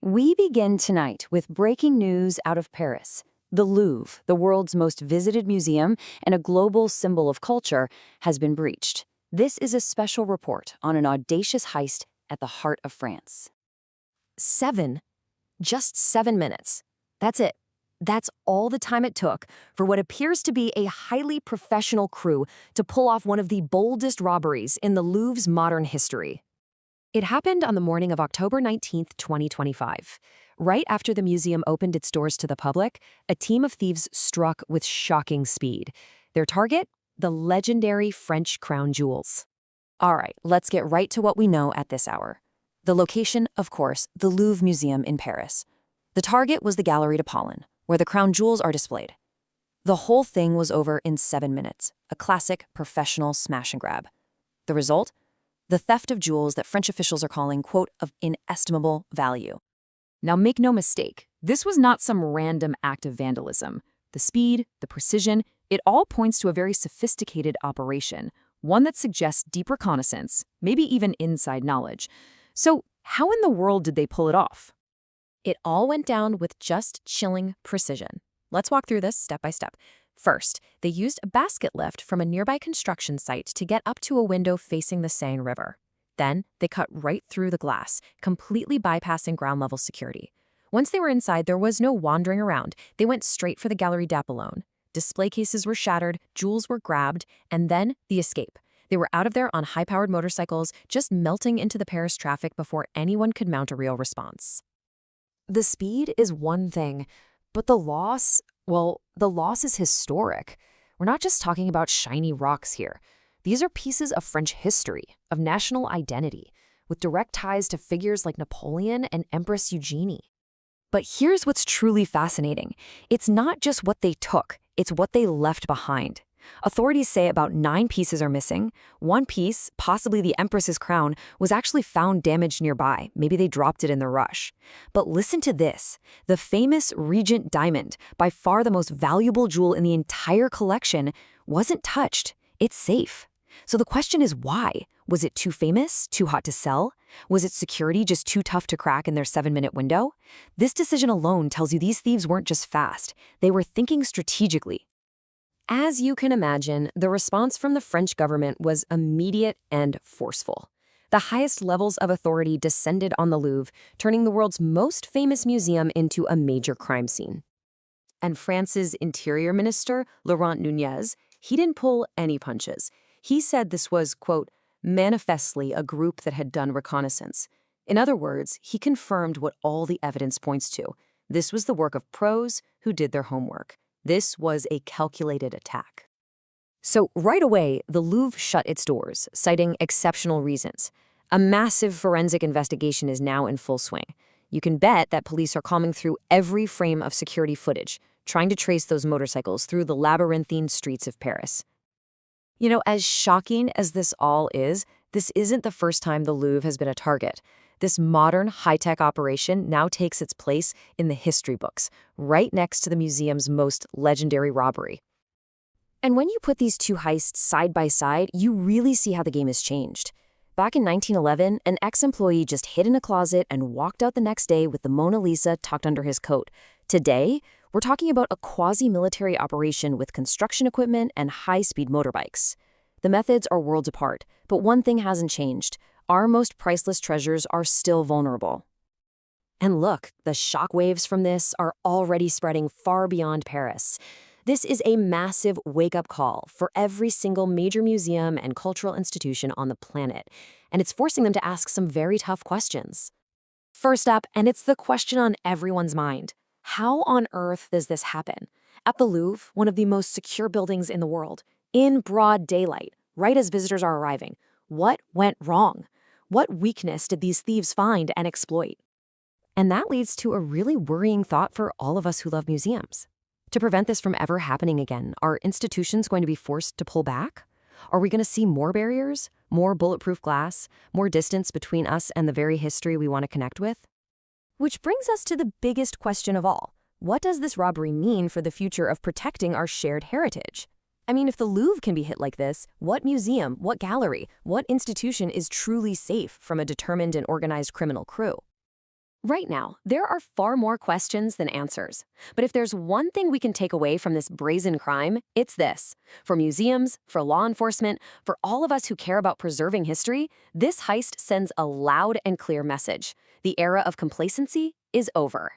We begin tonight with breaking news out of Paris. The Louvre, the world's most visited museum and a global symbol of culture, has been breached. This is a special report on an audacious heist at the heart of France. Just 7 minutes. That's it. That's all the time it took for what appears to be a highly professional crew to pull off one of the boldest robberies in the Louvre's modern history. It happened on the morning of October 19, 2025. Right after the museum opened its doors to the public, a team of thieves struck with shocking speed. Their target? The legendary French crown jewels. All right, let's get right to what we know at this hour. The location, of course, the Louvre Museum in Paris. The target was the Galerie Napoleon, where the crown jewels are displayed. The whole thing was over in 7 minutes, a classic professional smash and grab. The result? The theft of jewels that French officials are calling, quote, of inestimable value. Now make no mistake, this was not some random act of vandalism. The speed, the precision, it all points to a very sophisticated operation, one that suggests deep reconnaissance, maybe even inside knowledge. So how in the world did they pull it off? It all went down with just chilling precision. Let's walk through this step by step. First, they used a basket lift from a nearby construction site to get up to a window facing the Seine River. Then, they cut right through the glass, completely bypassing ground-level security. Once they were inside, there was no wandering around. They went straight for the Galerie d'Apollon. Display cases were shattered, jewels were grabbed, and then the escape. They were out of there on high-powered motorcycles, just melting into the Paris traffic before anyone could mount a real response. The speed is one thing, but the loss is historic. We're not just talking about shiny rocks here. These are pieces of French history, of national identity, with direct ties to figures like Napoleon and Empress Eugénie. But here's what's truly fascinating. It's not just what they took, it's what they left behind. Authorities say about 9 pieces are missing. One piece, possibly the Empress's crown, was actually found damaged nearby. Maybe they dropped it in the rush. But listen to this. The famous Regent diamond, by far the most valuable jewel in the entire collection, wasn't touched. It's safe. So the question is why? Was it too famous? Too hot to sell? Was its security just too tough to crack in their 7-minute window? This decision alone tells you these thieves weren't just fast. They were thinking strategically. As you can imagine, the response from the French government was immediate and forceful. The highest levels of authority descended on the Louvre, turning the world's most famous museum into a major crime scene. And France's Interior Minister, Laurent Nunez, he didn't pull any punches. He said this was, quote, manifestly a group that had done reconnaissance. In other words, he confirmed what all the evidence points to. This was the work of pros who did their homework. This was a calculated attack. So right away, the Louvre shut its doors, citing exceptional reasons. A massive forensic investigation is now in full swing. You can bet that police are combing through every frame of security footage, trying to trace those motorcycles through the labyrinthine streets of Paris. You know, as shocking as this all is, this isn't the first time the Louvre has been a target. This modern, high-tech operation now takes its place in the history books, right next to the museum's most legendary robbery. And when you put these two heists side by side, you really see how the game has changed. Back in 1911, an ex-employee just hid in a closet and walked out the next day with the Mona Lisa tucked under his coat. Today, we're talking about a quasi-military operation with construction equipment and high-speed motorbikes. The methods are worlds apart, but one thing hasn't changed. Our most priceless treasures are still vulnerable. And look, the shockwaves from this are already spreading far beyond Paris. This is a massive wake-up call for every single major museum and cultural institution on the planet, and it's forcing them to ask some very tough questions. First up, and it's the question on everyone's mind, how on earth does this happen? At the Louvre, one of the most secure buildings in the world, in broad daylight, right as visitors are arriving, what went wrong? What weakness did these thieves find and exploit? And that leads to a really worrying thought for all of us who love museums. To prevent this from ever happening again, are institutions going to be forced to pull back? Are we going to see more barriers, more bulletproof glass, more distance between us and the very history we want to connect with? Which brings us to the biggest question of all. What does this robbery mean for the future of protecting our shared heritage? I mean, if the Louvre can be hit like this, what museum, what gallery, what institution is truly safe from a determined and organized criminal crew? Right now, there are far more questions than answers. But if there's one thing we can take away from this brazen crime, it's this. For museums, for law enforcement, for all of us who care about preserving history, this heist sends a loud and clear message. The era of complacency is over.